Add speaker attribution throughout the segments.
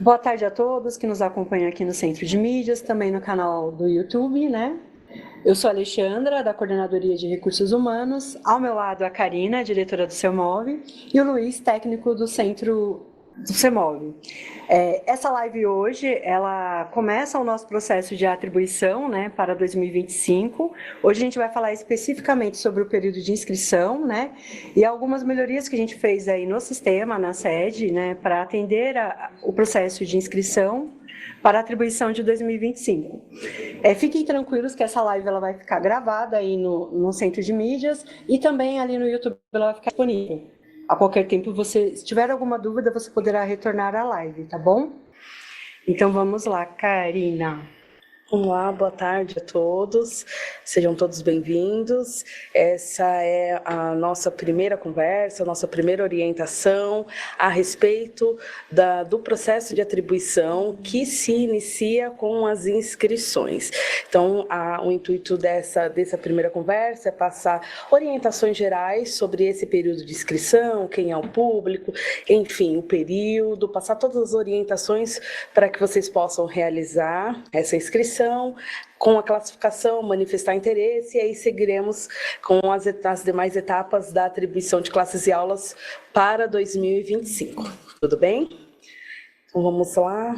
Speaker 1: Boa tarde a todos que nos acompanham aqui no Centro de Mídias, também no canal do YouTube, né? Eu sou a Alexandra, da Coordenadoria de Recursos Humanos. Ao meu lado, a Karina, diretora do CEMOV, e o Luiz, técnico do Centro do CEMOV. Essa live hoje, ela começa o nosso processo de atribuição, né, para 2025. Hoje a gente vai falar especificamente sobre o período de inscrição, né, e algumas melhorias que a gente fez aí no sistema, na sede, né, para atender o processo de inscrição para a atribuição de 2025. Fiquem tranquilos que essa live ela vai ficar gravada aí no Centro de Mídias e também ali no YouTube ela vai ficar disponível. A qualquer tempo, se tiver alguma dúvida, você poderá retornar à live, tá bom? Então vamos lá, Karina.
Speaker 2: Olá, boa tarde a todos, sejam todos bem-vindos. Essa é a nossa primeira conversa, a nossa primeira orientação a respeito do processo de atribuição que se inicia com as inscrições. Então, o intuito dessa primeira conversa é passar orientações gerais sobre esse período de inscrição, quem é o público, enfim, o período, passar todas as orientações para que vocês possam realizar essa inscrição, com a classificação, manifestar interesse, e aí seguiremos com as demais etapas da atribuição de classes e aulas para 2025. Tudo bem? Então vamos lá.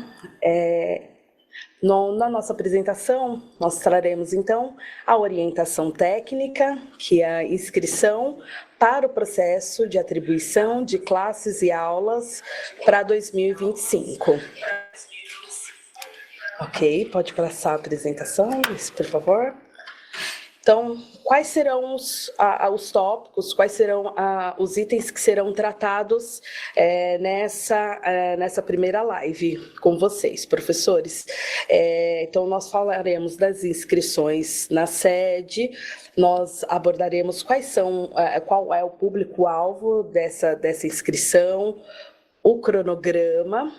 Speaker 2: Na nossa apresentação, nós traremos então a orientação técnica, que é a inscrição para o processo de atribuição de classes e aulas para 2025. Ok, pode passar a apresentação, por favor. Então, quais serão os tópicos, quais serão os itens que serão tratados nessa primeira live com vocês, professores? Então, nós falaremos das inscrições na sede, nós abordaremos qual é o público-alvo dessa inscrição, o cronograma.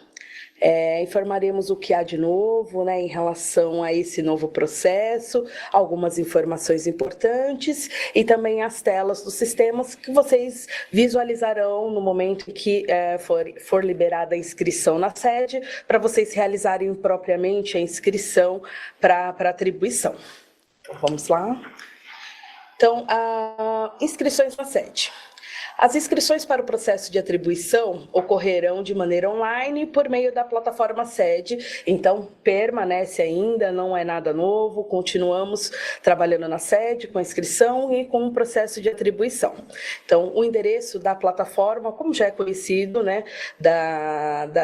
Speaker 2: Informaremos o que há de novo, né, em relação a esse novo processo, algumas informações importantes e também as telas dos sistemas que vocês visualizarão no momento em que for liberada a inscrição na sede, para vocês realizarem propriamente a inscrição para atribuição. Então, vamos lá. Então, inscrições na sede. As inscrições para o processo de atribuição ocorrerão de maneira online por meio da plataforma sede, então permanece ainda, não é nada novo, continuamos trabalhando na sede com a inscrição e com o processo de atribuição. Então, o endereço da plataforma, como já é conhecido, né,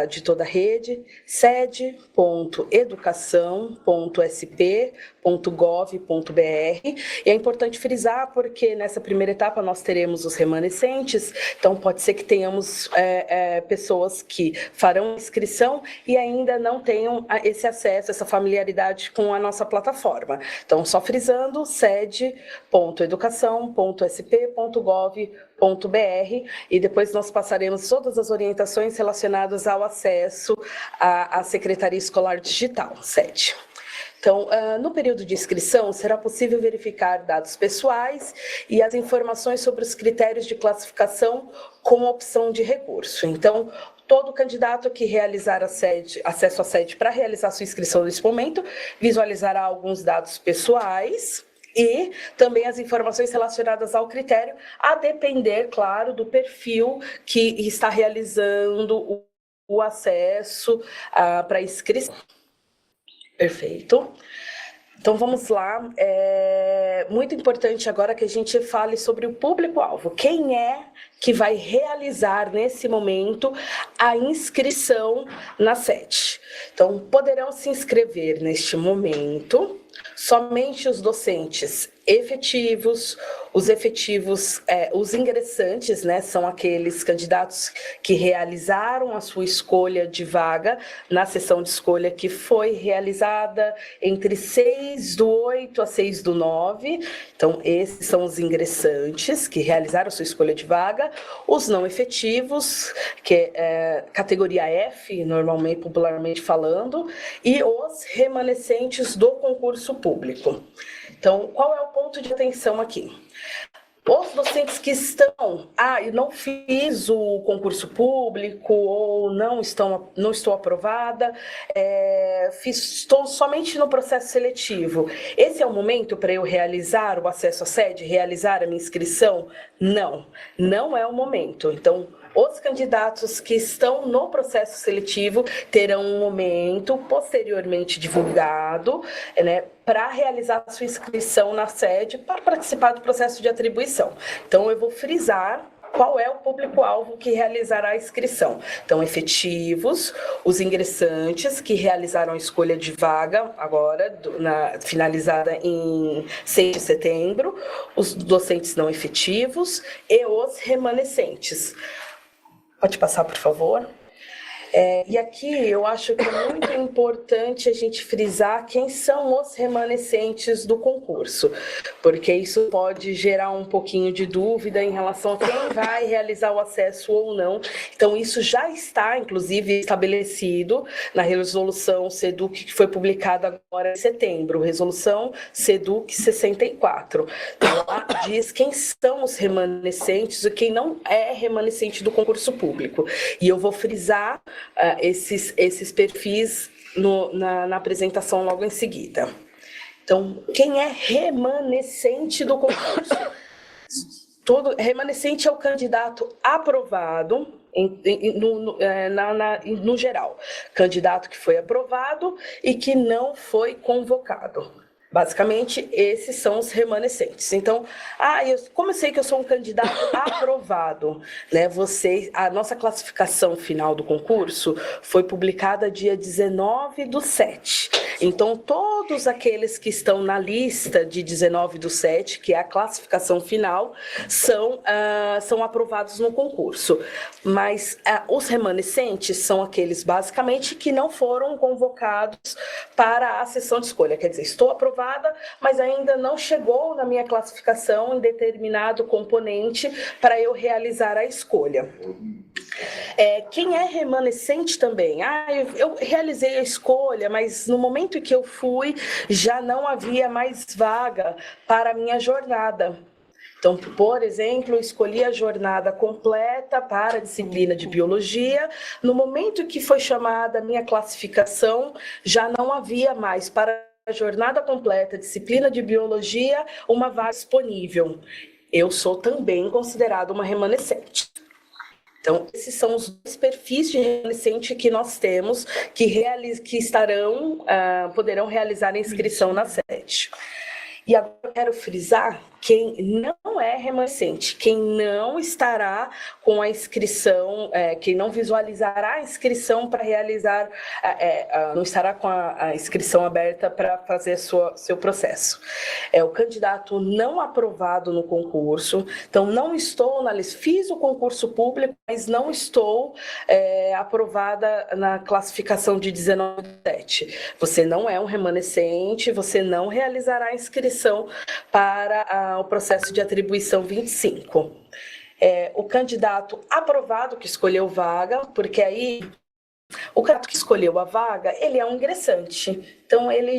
Speaker 2: de toda a rede, sede.educação.sp.gov.br, e é importante frisar porque nessa primeira etapa nós teremos os remanescentes. Então, pode ser que tenhamos pessoas que farão inscrição e ainda não tenham esse acesso, essa familiaridade com a nossa plataforma. Então, só frisando, sede.educação.sp.gov.br, e depois nós passaremos todas as orientações relacionadas ao acesso à Secretaria Escolar Digital, sede. Então, no período de inscrição, será possível verificar dados pessoais e as informações sobre os critérios de classificação com opção de recurso. Então, todo candidato que realizar acesso à sede para realizar sua inscrição nesse momento, visualizará alguns dados pessoais e também as informações relacionadas ao critério, a depender, claro, do perfil que está realizando o acesso para a inscrição. Perfeito. Então, vamos lá. É muito importante agora que a gente fale sobre o público-alvo. Quem é que vai realizar, nesse momento, a inscrição na sede? Então, poderão se inscrever, neste momento, somente os docentes efetivos, os ingressantes, né, são aqueles candidatos que realizaram a sua escolha de vaga na sessão de escolha que foi realizada entre 6/8 a 6/9. Então, esses são os ingressantes que realizaram a sua escolha de vaga, os não efetivos, que é categoria F, normalmente, popularmente falando, e os remanescentes do concurso público. Então, qual é o ponto de atenção aqui? Os docentes que estão, eu não fiz o concurso público ou não estou aprovada, estou somente no processo seletivo. Esse é o momento para eu realizar o acesso à sede, realizar a minha inscrição? Não, não é o momento. Então, os candidatos que estão no processo seletivo terão um momento posteriormente divulgado, né, para realizar a sua inscrição na sede para participar do processo de atribuição. Então, eu vou frisar qual é o público-alvo que realizará a inscrição. Então, efetivos, os ingressantes que realizaram a escolha de vaga agora, finalizada em 6 de setembro, os docentes não efetivos e os remanescentes. Pode passar, por favor. E aqui eu acho que é muito importante a gente frisar quem são os remanescentes do concurso, porque isso pode gerar um pouquinho de dúvida em relação a quem vai realizar o acesso ou não. Então, isso já está, inclusive, estabelecido na resolução SEDUC, que foi publicada agora em setembro, resolução SEDUC 64. Então, lá diz quem são os remanescentes e quem não é remanescente do concurso público. E eu vou frisar esses perfis na apresentação logo em seguida. Então, quem é remanescente do concurso? Remanescente é o candidato aprovado, no geral. Candidato que foi aprovado e que não foi convocado. Basicamente, esses são os remanescentes. Então, como eu sei que eu sou um candidato aprovado, né? A nossa classificação final do concurso foi publicada dia 19/7. Então, todos aqueles que estão na lista de 19/7, que é a classificação final, são aprovados no concurso. Mas os remanescentes são aqueles, basicamente, que não foram convocados para a sessão de escolha. Quer dizer, estou aprovado, mas ainda não chegou na minha classificação em determinado componente para eu realizar a escolha. Quem é remanescente também? Eu realizei a escolha, mas no momento em que eu fui, já não havia mais vaga para a minha jornada. Então, por exemplo, eu escolhi a jornada completa para a disciplina de biologia. No momento que foi chamada a minha classificação, já não havia mais para a jornada completa, disciplina de biologia, uma vaga disponível. Eu sou também considerada uma remanescente. Então, esses são os dois perfis de remanescente que nós temos, que poderão realizar a inscrição na sede. E agora eu quero frisar quem não é remanescente, quem não estará com a inscrição, quem não visualizará a inscrição para realizar, não estará com a inscrição aberta para fazer seu processo. É o candidato não aprovado no concurso. Então, não estou na lista, fiz o concurso público, mas não estou aprovada na classificação de 19/7. Você não é um remanescente, você não realizará a inscrição para o processo de atribuição 25. O candidato aprovado que escolheu vaga, porque aí o candidato que escolheu a vaga, ele é um ingressante. Então, ele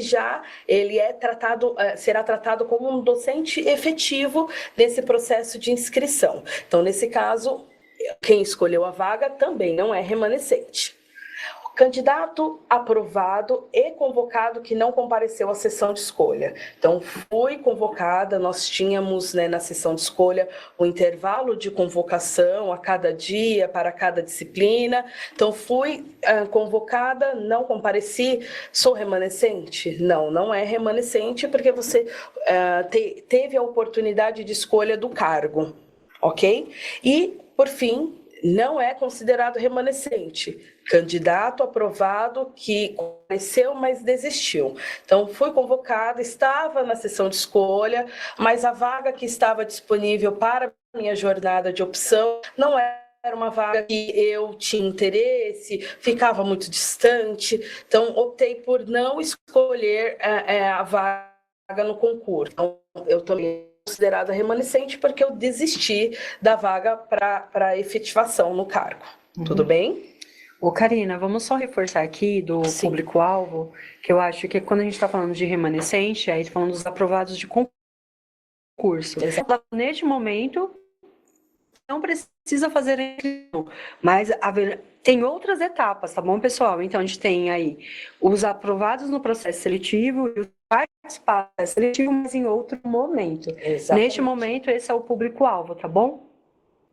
Speaker 2: será tratado como um docente efetivo nesse processo de inscrição. Então, nesse caso, quem escolheu a vaga também não é remanescente. Candidato aprovado e convocado que não compareceu à sessão de escolha. Então, fui convocada, nós tínhamos, na sessão de escolha o intervalo de convocação a cada dia, para cada disciplina. Então, fui convocada, não compareci, sou remanescente? Não, não é remanescente, porque você teve a oportunidade de escolha do cargo, ok? E, por fim, não é considerado remanescente. Candidato aprovado que compareceu, mas desistiu. Então, fui convocada, estava na sessão de escolha, mas a vaga que estava disponível para a minha jornada de opção não era uma vaga que eu tinha interesse, ficava muito distante. Então, optei por não escolher a vaga no concurso. Então, eu também considerada remanescente porque eu desisti da vaga para efetivação no cargo. Tudo bem?
Speaker 1: Karina, vamos só reforçar aqui do público-alvo, que eu acho que quando a gente está falando de remanescente, aí está falando dos aprovados de concurso. curso.
Speaker 2: Exato.
Speaker 1: Neste momento, não precisa fazer a inscrição, mas tem outras etapas, tá bom, pessoal? Então, a gente tem aí os aprovados no processo seletivo e os participados do processo seletivo, mas em outro momento.
Speaker 2: Exatamente.
Speaker 1: Neste momento, esse é o público-alvo, tá bom?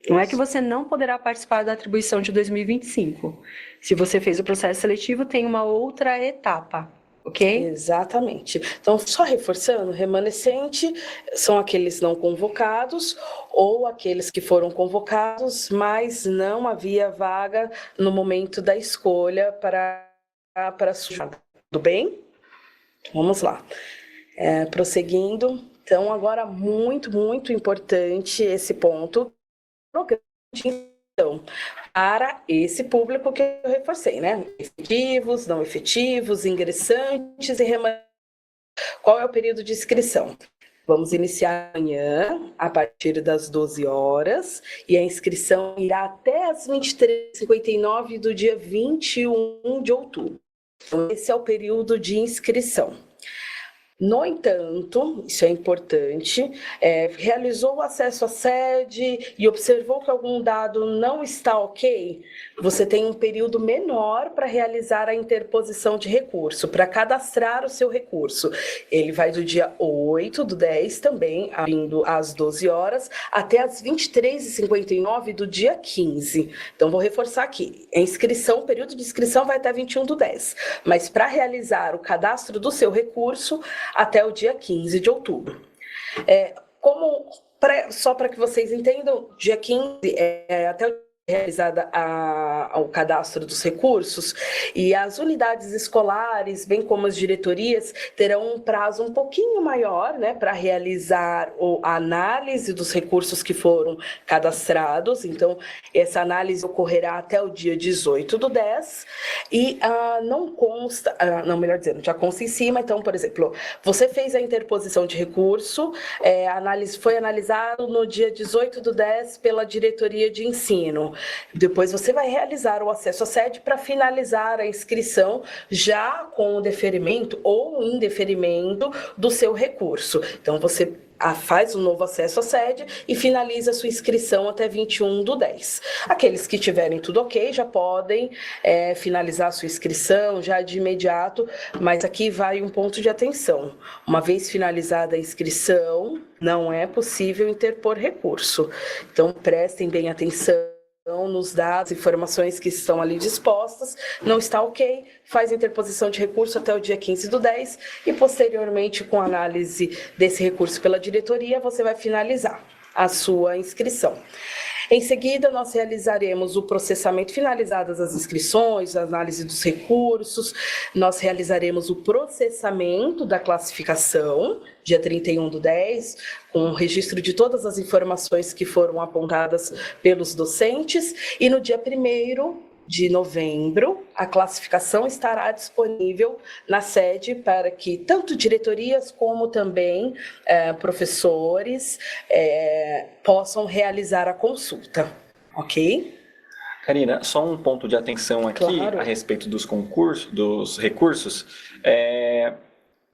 Speaker 1: Não é que você não poderá participar da atribuição de 2025. Se você fez o processo seletivo, tem uma outra etapa, ok?
Speaker 2: Exatamente. Então, só reforçando, remanescente são aqueles não convocados ou aqueles que foram convocados, mas não havia vaga no momento da escolha para sua. Tudo bem? Vamos lá. Prosseguindo. Então, agora muito, muito importante esse ponto. Então, para esse público que eu reforcei, né? Efetivos, não efetivos, ingressantes e remanentes. Qual é o período de inscrição? Vamos iniciar amanhã, a partir das 12 horas, e a inscrição irá até as 23h59 do dia 21 de outubro. Então, esse é o período de inscrição. No entanto, isso é importante, realizou o acesso à sede e observou que algum dado não está ok, você tem um período menor para realizar a interposição de recurso, para cadastrar o seu recurso. Ele vai do dia 8/10 também, abrindo às 12 horas, até às 23h59 do dia 15. Então, vou reforçar aqui, o período de inscrição vai até 21/10, mas para realizar o cadastro do seu recurso, até o dia 15 de outubro. Só para que vocês entendam, dia 15 até o realizada o cadastro dos recursos, e as unidades escolares, bem como as diretorias, terão um prazo um pouquinho maior, né, para realizar a análise dos recursos que foram cadastrados. Então, essa análise ocorrerá até o dia 18/10 e não consta, melhor dizendo, já consta em cima. Então, por exemplo, você fez a interposição de recurso, a análise foi analisado no dia 18/10 pela diretoria de ensino. Depois você vai realizar o acesso à sede para finalizar a inscrição já com o deferimento ou indeferimento do seu recurso. Então, você faz um novo acesso à sede e finaliza a sua inscrição até 21/10. Aqueles que tiverem tudo ok já podem finalizar a sua inscrição já de imediato, mas aqui vai um ponto de atenção. Uma vez finalizada a inscrição, não é possível interpor recurso. Então, prestem bem atenção nos dados, informações que estão ali dispostas. Não está ok, faz a interposição de recurso até o dia 15/10 e, posteriormente, com a análise desse recurso pela diretoria, você vai finalizar a sua inscrição. Em seguida, nós realizaremos o processamento, finalizadas as inscrições, a análise dos recursos, nós realizaremos o processamento da classificação, dia 31/10, com o registro de todas as informações que foram apontadas pelos docentes, e no dia 1º de novembro, a classificação estará disponível na sede para que tanto diretorias como também professores possam realizar a consulta, ok?
Speaker 3: Karina, só um ponto de atenção aqui. Claro. A respeito dos recursos.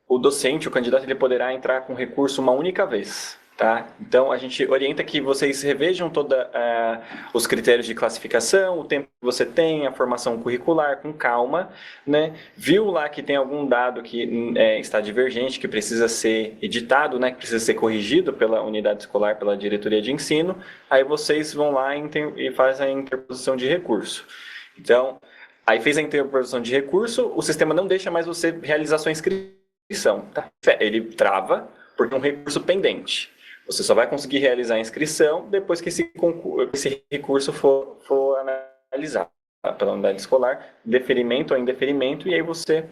Speaker 3: O docente, o candidato, ele poderá entrar com recurso uma única vez. Tá? Então, a gente orienta que vocês revejam todos os critérios de classificação, o tempo que você tem, a formação curricular, com calma, né? Viu lá que tem algum dado que está divergente, que precisa ser editado, né? Que precisa ser corrigido pela unidade escolar, pela diretoria de ensino, aí vocês vão lá e fazem a interposição de recurso. Então, aí fez a interposição de recurso, o sistema não deixa mais você realizar sua inscrição, tá? Ele trava porque é um recurso pendente. Você só vai conseguir realizar a inscrição depois que esse recurso for analisado pela unidade escolar, deferimento ou indeferimento, e aí você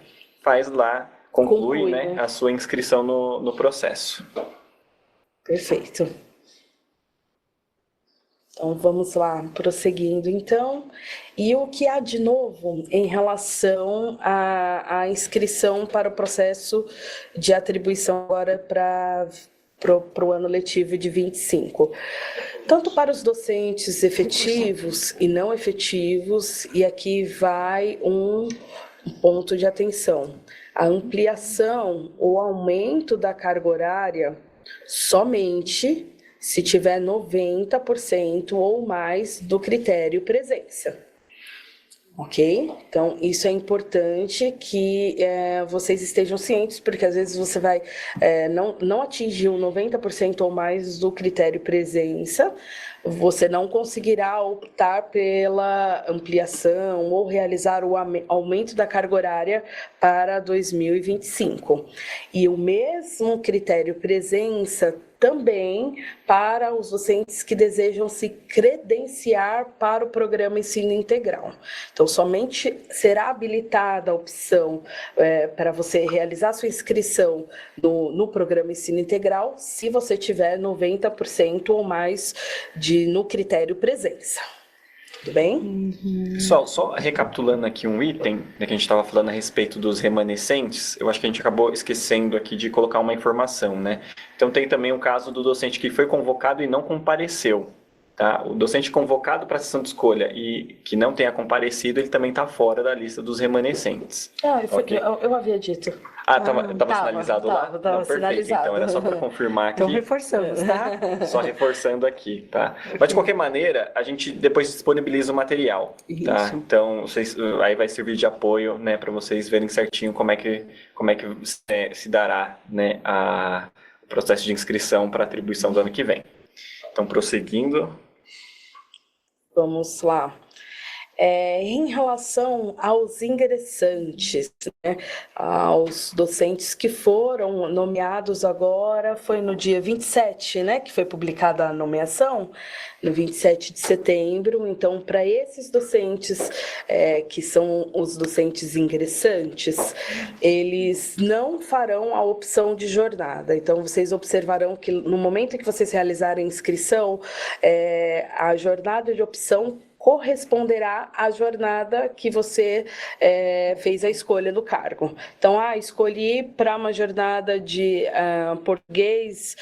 Speaker 3: faz lá, conclui, né, a sua inscrição no processo.
Speaker 2: Perfeito. Então, vamos lá, prosseguindo, então. E o que há de novo em relação à inscrição para o processo de atribuição agora para o ano letivo de 25. Tanto para os docentes efetivos e não efetivos, e aqui vai um ponto de atenção. A ampliação ou aumento da carga horária somente se tiver 90% ou mais do critério presença. Ok? Então, isso é importante que vocês estejam cientes, porque às vezes você vai não atingir o 90% ou mais do critério presença, você não conseguirá optar pela ampliação ou realizar o aumento da carga horária para 2025. E o mesmo critério presença também para os docentes que desejam se credenciar para o programa Ensino Integral. Então, somente será habilitada a opção para você realizar sua inscrição no programa Ensino Integral se você tiver 90% ou mais no critério presença. Tudo bem?
Speaker 3: Pessoal, só recapitulando aqui um item, né, que a gente estava falando a respeito dos remanescentes, eu acho que a gente acabou esquecendo aqui de colocar uma informação, né? Então tem também o caso do docente que foi convocado e não compareceu, tá? O docente convocado para a sessão de escolha e que não tenha comparecido, ele também está fora da lista dos remanescentes.
Speaker 2: Okay? Eu havia dito.
Speaker 3: Estava sinalizado lá?
Speaker 2: Tava
Speaker 3: Não, perfeito.
Speaker 2: sinalizado.
Speaker 3: Então era só para confirmar aqui.
Speaker 1: Então reforçamos, tá?
Speaker 3: Só reforçando aqui, tá? Mas de qualquer maneira, a gente depois disponibiliza o material, tá?
Speaker 2: Isso.
Speaker 3: Então, aí vai servir de apoio, né, para vocês verem certinho como é que se dará, né, o processo de inscrição para atribuição do ano que vem. Então, prosseguindo.
Speaker 2: Vamos lá. Em relação aos ingressantes, né, aos docentes que foram nomeados agora, foi no dia 27, né, que foi publicada a nomeação, no 27 de setembro. Então, para esses docentes, que são os docentes ingressantes, eles não farão a opção de jornada. Então, vocês observarão que no momento em que vocês realizarem a inscrição, a jornada de opção corresponderá à jornada que você fez a escolha do cargo. Então, escolhi para uma jornada de português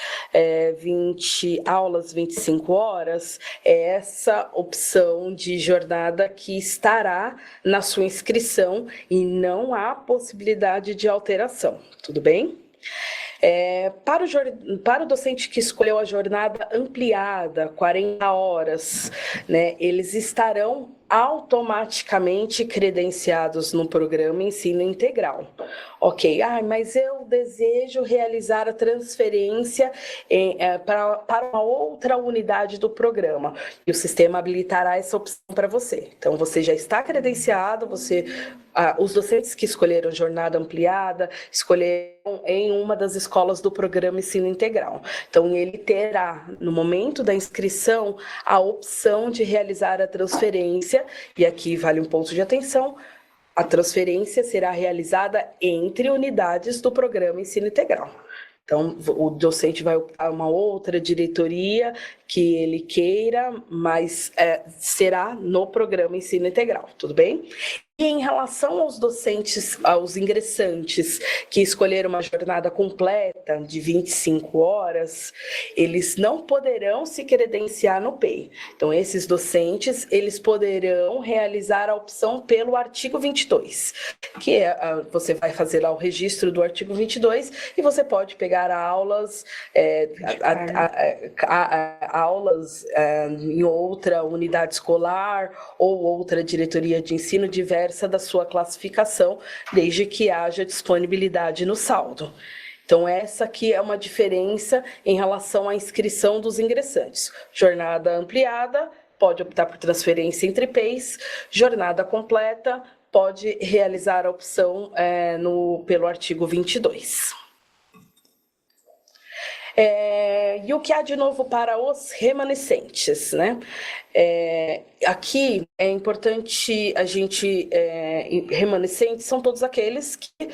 Speaker 2: 20 aulas, 25 horas, é essa opção de jornada que estará na sua inscrição e não há possibilidade de alteração. Tudo bem? Para o docente que escolheu a jornada ampliada, 40 horas, né, eles estarão automaticamente credenciados no programa Ensino Integral. Ok, mas eu desejo realizar a transferência para uma outra unidade do programa. E o sistema habilitará essa opção para você. Então, você já está credenciado, os docentes que escolheram jornada ampliada, escolheram em uma das escolas do programa Ensino Integral. Então, ele terá, no momento da inscrição, a opção de realizar a transferência, e aqui vale um ponto de atenção, a transferência será realizada entre unidades do programa Ensino Integral. Então, o docente vai optar uma outra diretoria que ele queira, mas será no programa Ensino Integral, tudo bem? E em relação aos docentes, aos ingressantes que escolheram uma jornada completa de 25 horas, eles não poderão se credenciar no PEI. Então, esses docentes, eles poderão realizar a opção pelo artigo 22, que você vai fazer lá o registro do artigo 22 e você pode pegar aulas, aulas em outra unidade escolar ou outra diretoria de ensino diversa da sua classificação, desde que haja disponibilidade no saldo. Então, essa aqui é uma diferença em relação à inscrição dos ingressantes. Jornada ampliada, pode optar por transferência entre PEIs, jornada completa, pode realizar a opção pelo artigo 22. E o que há de novo para os remanescentes, né? Aqui é importante a gente, remanescentes são todos aqueles que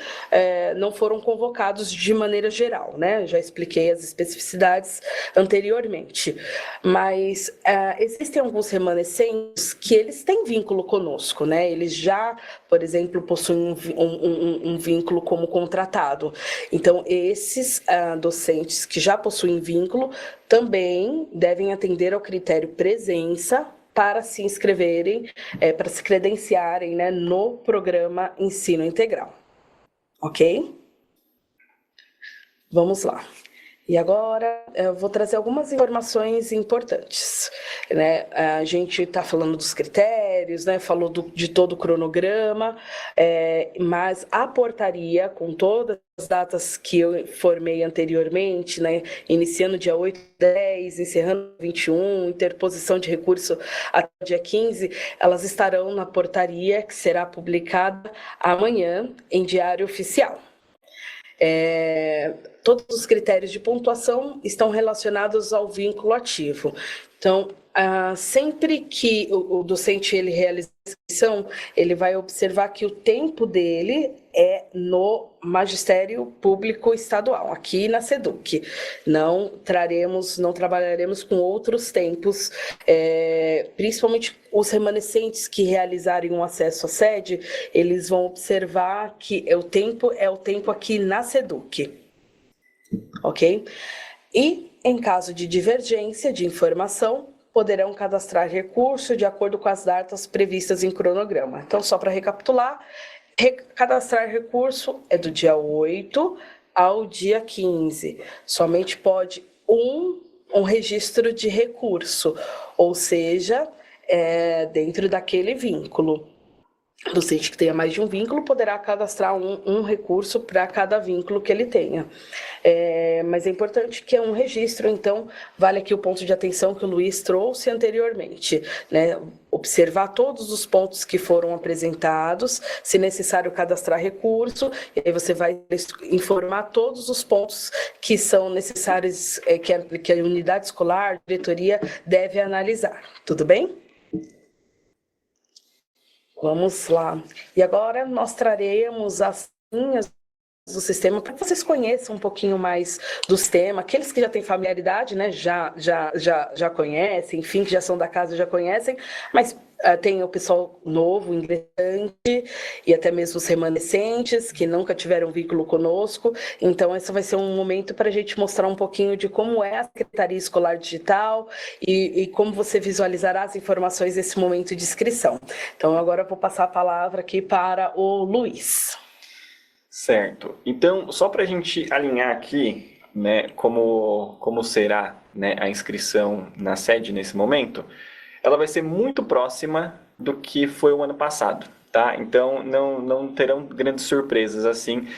Speaker 2: não foram convocados de maneira geral, né? Já expliquei as especificidades anteriormente, mas existem alguns remanescentes que eles têm vínculo conosco, né? Eles já, por exemplo, possuem um vínculo como contratado. Então, esses docentes que já possuem vínculo também devem atender ao critério presença para se inscreverem, para se credenciarem, né, no programa Ensino Integral. Ok? Vamos lá. E agora eu vou trazer algumas informações importantes, né? A gente está falando dos critérios, né? Falou de todo o cronograma, mas a portaria, com todas as datas que eu informei anteriormente, né? Iniciando dia 8, 10, encerrando 21, interposição de recurso até dia 15, elas estarão na portaria que será publicada amanhã em Diário Oficial. Todos os critérios de pontuação estão relacionados ao vínculo ativo. Então, sempre que o docente ele realiza a inscrição, ele vai observar que o tempo dele é no Magistério Público Estadual, aqui na SEDUC. Não trabalharemos com outros tempos, principalmente os remanescentes que realizarem um acesso à sede, eles vão observar que o tempo aqui na SEDUC, ok? E, em caso de divergência de informação, poderão cadastrar recurso de acordo com as datas previstas em cronograma. Então, só para recapitular, cadastrar recurso é do dia 8 ao dia 15. Somente pode um registro de recurso, ou seja, dentro daquele vínculo. O docente que tenha mais de um vínculo poderá cadastrar um recurso para cada vínculo que ele tenha. Mas é importante que é um registro, então, vale aqui o ponto de atenção que o Luiz trouxe anteriormente, né? Observar todos os pontos que foram apresentados, se necessário cadastrar recurso, e aí você vai informar todos os pontos que são necessários, que a unidade escolar, a diretoria deve analisar. Tudo bem? Vamos lá. E agora nós traremos as linhas do sistema para que vocês conheçam um pouquinho mais do sistema. Aqueles que já têm familiaridade, né, já conhecem, enfim, que já são da casa já conhecem, mas tem o pessoal novo, ingressante, e até mesmo os remanescentes, que nunca tiveram vínculo conosco. Então, esse vai ser um momento para a gente mostrar um pouquinho de como é a Secretaria Escolar Digital e como você visualizará as informações nesse momento de inscrição. Então, agora eu vou passar a palavra aqui para o Luiz.
Speaker 3: Certo. Então, só para a gente alinhar aqui, né, como será, né, a inscrição na sede nesse momento, ela vai ser muito próxima do que foi o ano passado, tá? Então, não terão grandes surpresas assim.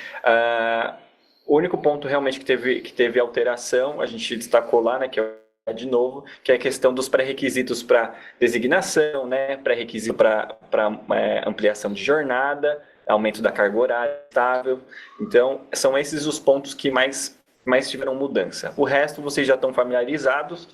Speaker 3: O único ponto realmente que teve alteração, a gente destacou lá, né, que é de novo, que é a questão dos pré-requisitos para designação, né, pré-requisito para ampliação de jornada, aumento da carga horária estável. Então, são esses os pontos que mais tiveram mudança. O resto, vocês já estão familiarizados.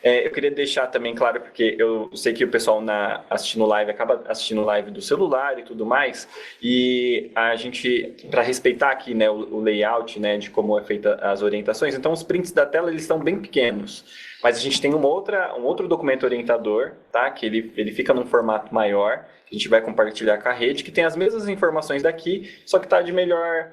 Speaker 3: Eu queria deixar também claro, porque eu sei que o pessoal assistindo live acaba assistindo live do celular e tudo mais, e a gente, para respeitar aqui, né, o layout, né, de como é feita as orientações, então os prints da tela eles estão bem pequenos, mas a gente tem um outro documento orientador, tá, que ele fica num formato maior, que a gente vai compartilhar com a rede, que tem as mesmas informações daqui, só que está de melhor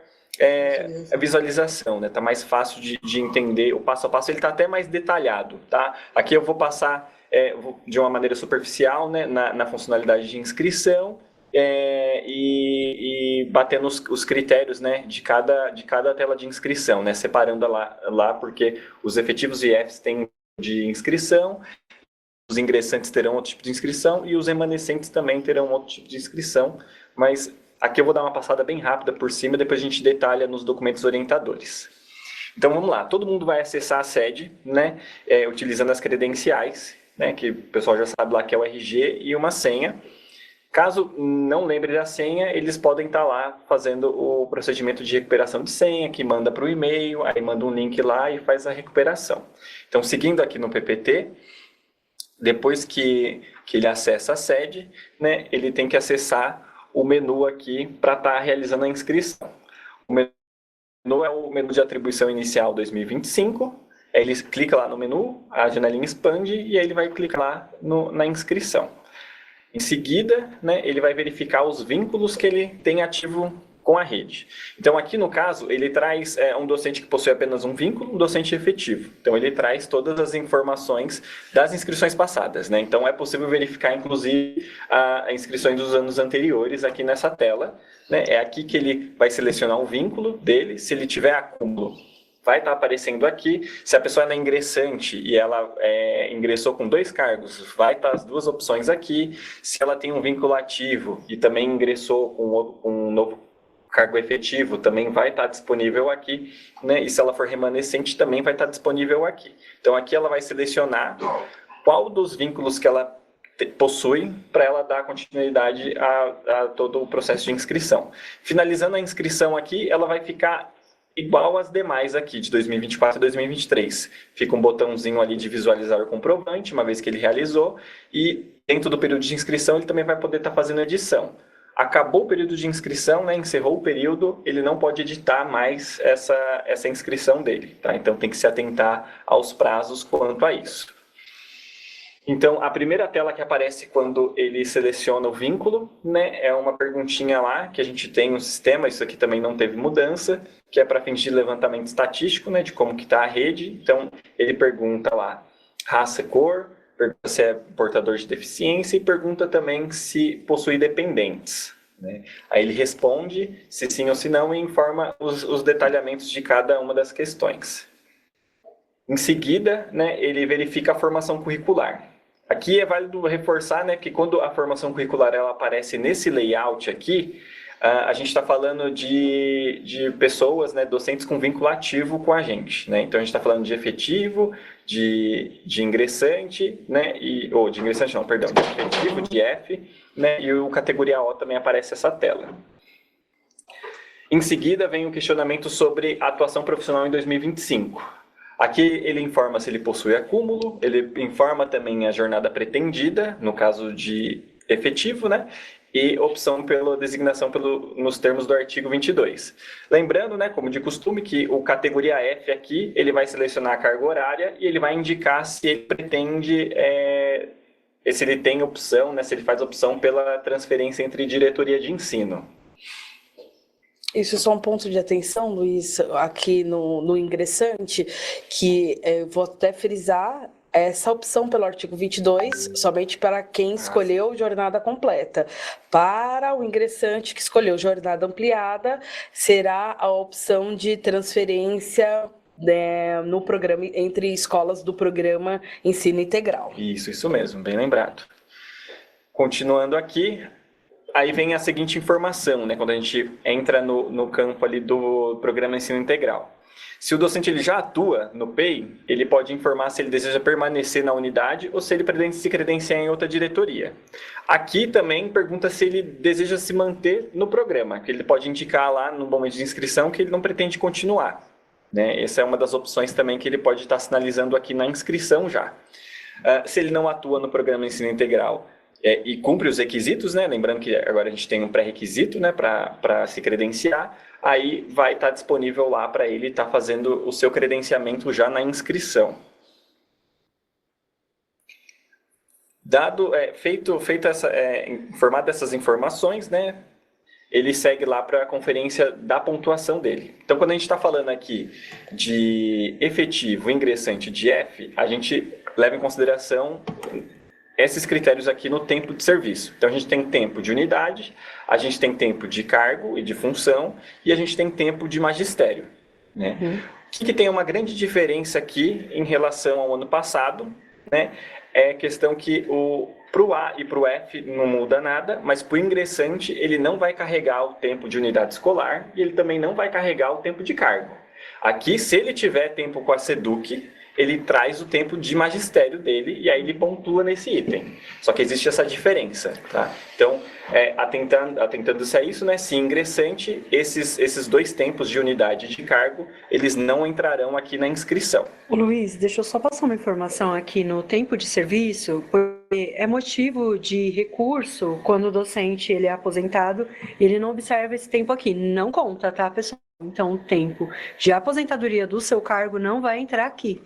Speaker 3: a visualização, né? Tá mais fácil de entender, o passo a passo ele tá até mais detalhado, tá? Aqui eu vou passar de uma maneira superficial, né, na funcionalidade de inscrição e batendo os critérios, né, de cada tela de inscrição, né, separando lá porque os efetivos IFs têm de inscrição, os ingressantes terão outro tipo de inscrição e os remanescentes também terão outro tipo de inscrição, mas aqui eu vou dar uma passada bem rápida por cima, depois a gente detalha nos documentos orientadores. Então vamos lá, todo mundo vai acessar a sede, né, utilizando as credenciais, né, que o pessoal já sabe lá que é o RG e uma senha. Caso não lembre da senha, eles podem estar lá fazendo o procedimento de recuperação de senha, que manda para o e-mail, aí manda um link lá e faz a recuperação. Então, seguindo aqui no PPT, depois que ele acessa a sede, né, ele tem que acessar o menu aqui para estar realizando a inscrição. O menu é o menu de atribuição inicial 2025, aí ele clica lá no menu, a janelinha expande e aí ele vai clicar lá na inscrição. Em seguida, né, ele vai verificar os vínculos que ele tem ativo com a rede. Então aqui no caso, ele traz um docente que possui apenas um vínculo, um docente efetivo. Então ele traz todas as informações das inscrições passadas, né? Então é possível verificar inclusive as inscrições dos anos anteriores aqui nessa tela, né? É aqui que ele vai selecionar o vínculo dele, se ele tiver acúmulo, vai estar aparecendo aqui. Se a pessoa é ingressante e ela ingressou com 2 cargos, vai estar as 2 opções aqui. Se ela tem um vínculo ativo e também ingressou com um novo cargo efetivo, também vai estar disponível aqui, né? E se ela for remanescente, também vai estar disponível aqui. Então, aqui ela vai selecionar qual dos vínculos que ela possui para ela dar continuidade a todo o processo de inscrição. Finalizando a inscrição aqui, ela vai ficar igual às demais aqui, de 2024 a 2023. Fica um botãozinho ali de visualizar o comprovante, uma vez que ele realizou, e dentro do período de inscrição ele também vai poder estar fazendo edição. Acabou o período de inscrição, né, encerrou o período, ele não pode editar mais essa inscrição dele, tá? Então tem que se atentar aos prazos quanto a isso. Então, a primeira tela que aparece quando ele seleciona o vínculo, né, é uma perguntinha lá que a gente tem no sistema, isso aqui também não teve mudança, que é para fins de levantamento estatístico, né, de como que está a rede. Então, ele pergunta lá raça, cor, pergunta se é portador de deficiência e pergunta também se possui dependentes, né? Aí ele responde se sim ou se não e informa os detalhamentos de cada uma das questões. Em seguida, né, ele verifica a formação curricular. Aqui é válido reforçar, né, que quando a formação curricular ela aparece nesse layout aqui, a gente está falando de pessoas, né, docentes com vínculo ativo com a gente, né? Então a gente está falando de efetivo, de ingressante, né, ou de ingressante não, perdão, de efetivo, de F, né, e o categoria O também aparece essa tela. Em seguida vem o questionamento sobre a atuação profissional em 2025. Aqui ele informa se ele possui acúmulo, ele informa também a jornada pretendida, no caso de efetivo, né? E opção pela designação nos termos do artigo 22. Lembrando, né, como de costume, que o categoria F aqui, ele vai selecionar a carga horária e ele vai indicar se ele pretende, se ele tem opção, né, se ele faz opção pela transferência entre diretoria de ensino.
Speaker 2: Isso é só um ponto de atenção, Luiz, aqui no ingressante, que eu vou até frisar essa opção pelo artigo 22, somente para quem escolheu jornada completa. Para o ingressante que escolheu jornada ampliada, será a opção de transferência, né, no programa, entre escolas do programa Ensino Integral.
Speaker 3: Isso mesmo, bem lembrado. Continuando aqui, aí vem a seguinte informação, né, quando a gente entra no campo ali do programa Ensino Integral. Se o docente ele já atua no PEI, ele pode informar se ele deseja permanecer na unidade ou se ele pretende se credenciar em outra diretoria. Aqui também pergunta se ele deseja se manter no programa, que ele pode indicar lá no momento de inscrição que ele não pretende continuar, né? Essa é uma das opções também que ele pode estar sinalizando aqui na inscrição já. Se ele não atua no programa Ensino Integral, e cumpre os requisitos, né? Lembrando que agora a gente tem um pré-requisito, né, para se credenciar, aí vai estar disponível lá para ele estar fazendo o seu credenciamento já na inscrição. Informado essas informações, né, ele segue lá para a conferência da pontuação dele. Então, quando a gente está falando aqui de efetivo, ingressante de F, a gente leva em consideração esses critérios aqui no tempo de serviço. Então, a gente tem tempo de unidade, a gente tem tempo de cargo e de função, e a gente tem tempo de magistério, né? O que tem uma grande diferença aqui em relação ao ano passado, né? É a questão que para o A e para o F não muda nada, mas para o ingressante ele não vai carregar o tempo de unidade escolar e ele também não vai carregar o tempo de cargo. Aqui, se ele tiver tempo com a SEDUC, ele traz o tempo de magistério dele e aí ele pontua nesse item. Só que existe essa diferença, tá? Então, atentando-se a isso, né, se ingressante, esses 2 tempos de unidade de cargo, eles não entrarão aqui na inscrição.
Speaker 1: Ô, Luiz, deixa eu só passar uma informação aqui no tempo de serviço, porque é motivo de recurso quando o docente ele é aposentado e ele não observa esse tempo aqui. Não conta, tá, pessoal? Então, o tempo de aposentadoria do seu cargo não vai entrar aqui.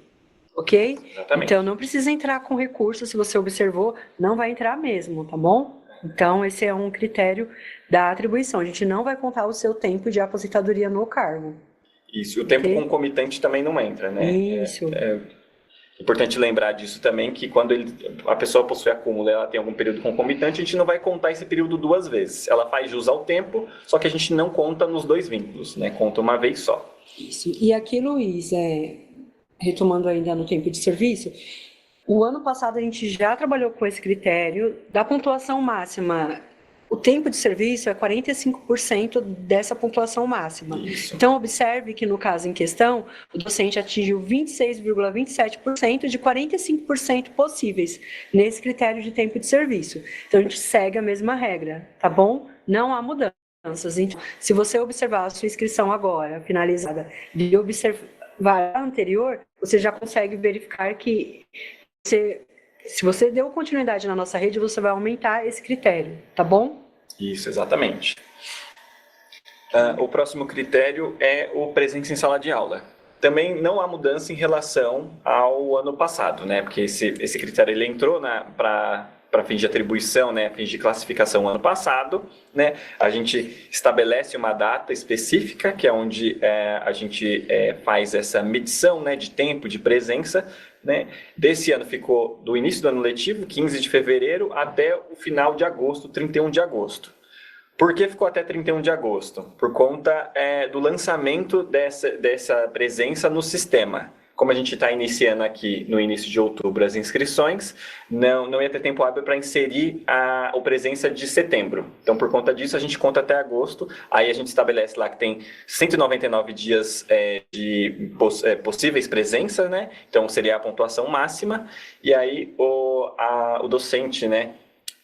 Speaker 1: Ok?
Speaker 3: Exatamente.
Speaker 1: Então, não precisa entrar com recurso, se você observou, não vai entrar mesmo, tá bom? Então, esse é um critério da atribuição. A gente não vai contar o seu tempo de aposentadoria no cargo.
Speaker 3: Isso, o tempo concomitante também não entra, né?
Speaker 1: Isso.
Speaker 3: Importante lembrar disso também, que quando a pessoa possui acúmulo, ela tem algum período concomitante, a gente não vai contar esse período 2 vezes. Ela faz jus ao tempo, só que a gente não conta nos 2 vínculos, né? Conta uma vez só.
Speaker 1: Isso. E aqui, Luiz, retomando ainda no tempo de serviço, o ano passado a gente já trabalhou com esse critério da pontuação máxima. O tempo de serviço é 45% dessa pontuação máxima.
Speaker 3: Isso.
Speaker 1: Então, observe que no caso em questão, o docente atingiu 26,27% de 45% possíveis nesse critério de tempo de serviço. Então, a gente segue a mesma regra, tá bom? Não há mudanças. Então, se você observar a sua inscrição agora, finalizada, e observar a anterior, você já consegue verificar que se você deu continuidade na nossa rede, você vai aumentar esse critério, tá bom?
Speaker 3: Isso, exatamente. O próximo critério é o presença em sala de aula. Também não há mudança em relação ao ano passado, né? Porque esse critério ele entrou para fins de atribuição, né? Fins de classificação ano passado, né? A gente estabelece uma data específica, que é onde a gente faz essa medição, né? De tempo, de presença, né? Desse ano ficou do início do ano letivo, 15 de fevereiro, até o final de agosto, 31 de agosto. Por que ficou até 31 de agosto? Por conta do lançamento dessa presença no sistema. Como a gente está iniciando aqui no início de outubro as inscrições, não ia ter tempo hábil para inserir a presença de setembro. Então, por conta disso, a gente conta até agosto, aí a gente estabelece lá que tem 199 dias de possíveis presenças, né? Então, seria a pontuação máxima, e aí o docente, né?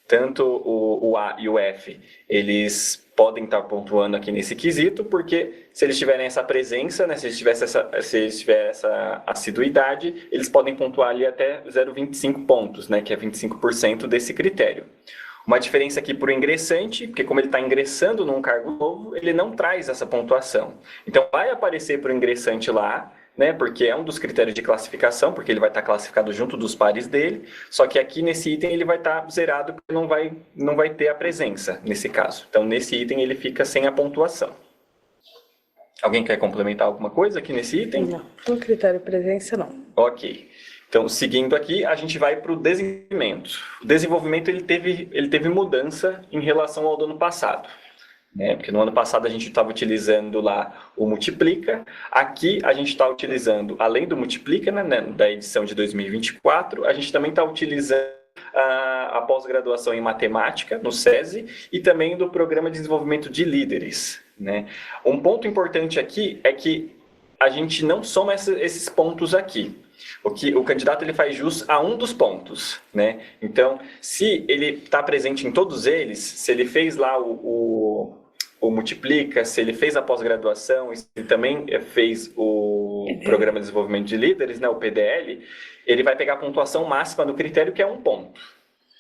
Speaker 3: Tanto o A e o F, eles podem estar pontuando aqui nesse quesito, porque se eles tiverem essa presença, né, se eles tiverem essa assiduidade, eles podem pontuar ali até 0,25 pontos, né, que é 25% desse critério. Uma diferença aqui para o ingressante, porque como ele está ingressando num cargo novo, ele não traz essa pontuação. Então, vai aparecer para o ingressante lá, né, porque é um dos critérios de classificação, porque ele vai estar classificado junto dos pares dele, só que aqui nesse item ele vai estar zerado, porque não vai ter a presença nesse caso. Então, nesse item ele fica sem a pontuação. Alguém quer complementar alguma coisa aqui nesse item?
Speaker 2: Não, no critério presença não.
Speaker 3: Ok. Então, seguindo aqui, a gente vai para o desenvolvimento. O desenvolvimento ele teve mudança em relação ao do ano passado. Né? Porque no ano passado a gente estava utilizando lá o Multiplica, aqui a gente está utilizando, além do Multiplica, né, da edição de 2024, a gente também está utilizando a pós-graduação em matemática, no SESI, e também do Programa de Desenvolvimento de Líderes. Né? Um ponto importante aqui é que a gente não soma esses pontos aqui. O candidato ele faz jus a um dos pontos. Né? Então, se ele está presente em todos eles, se ele fez lá o Multiplica, se ele fez a pós-graduação, se ele também fez o Programa de Desenvolvimento de Líderes, né, o PDL, ele vai pegar a pontuação máxima do critério, que é 1 ponto.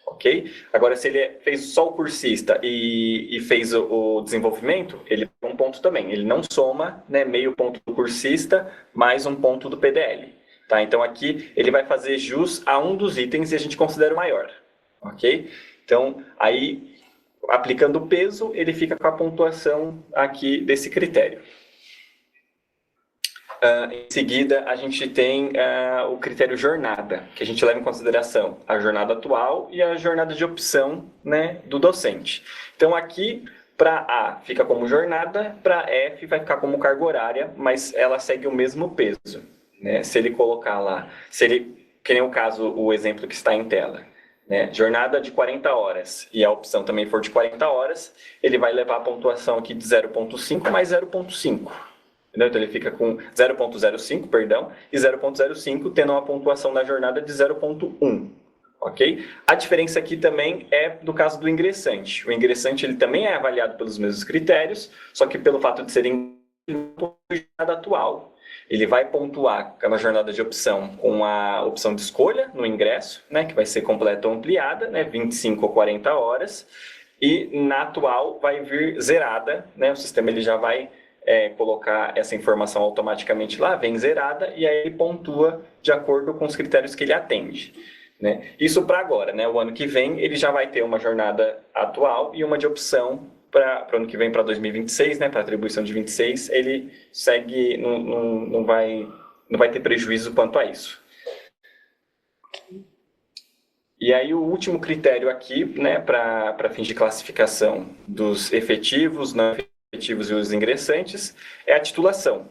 Speaker 3: Ok? Agora, se ele fez só o cursista e fez o desenvolvimento, ele tem 1 ponto também. Ele não soma, né, meio ponto do cursista mais 1 ponto do PDL. Tá? Então, aqui ele vai fazer jus a um dos itens e a gente considera o maior. Ok? Então, aí, aplicando o peso, ele fica com a pontuação aqui desse critério. Em seguida, a gente tem o critério jornada, que a gente leva em consideração a jornada atual e a jornada de opção, né, do docente. Então, aqui, para A fica como jornada, para F vai ficar como carga horária, mas ela segue o mesmo peso. Né? Se ele colocar lá, que nem o caso, o exemplo que está em tela, né? Jornada de 40 horas, e a opção também for de 40 horas, ele vai levar a pontuação aqui de 0,5 mais 0,5. Então ele fica com 0,05, perdão, e 0,05 tendo uma pontuação na jornada de 0,1. Ok? A diferença aqui também é do caso do ingressante. O ingressante ele também é avaliado pelos mesmos critérios, só que pelo fato de ser jornada atual. Ele vai pontuar na jornada de opção com a opção de escolha no ingresso, né, que vai ser completa ou ampliada, né, 25 ou 40 horas, e na atual vai vir zerada, né, o sistema ele já vai colocar essa informação automaticamente lá, vem zerada, e aí ele pontua de acordo com os critérios que ele atende. Né? Isso para agora, né? O ano que vem ele já vai ter uma jornada atual e uma de opção para o ano que vem, para 2026, né? Para a atribuição de 26, ele segue, não vai ter prejuízo quanto a isso. E aí o último critério aqui, né, para fins de classificação dos efetivos, não efetivos e os ingressantes, é a titulação.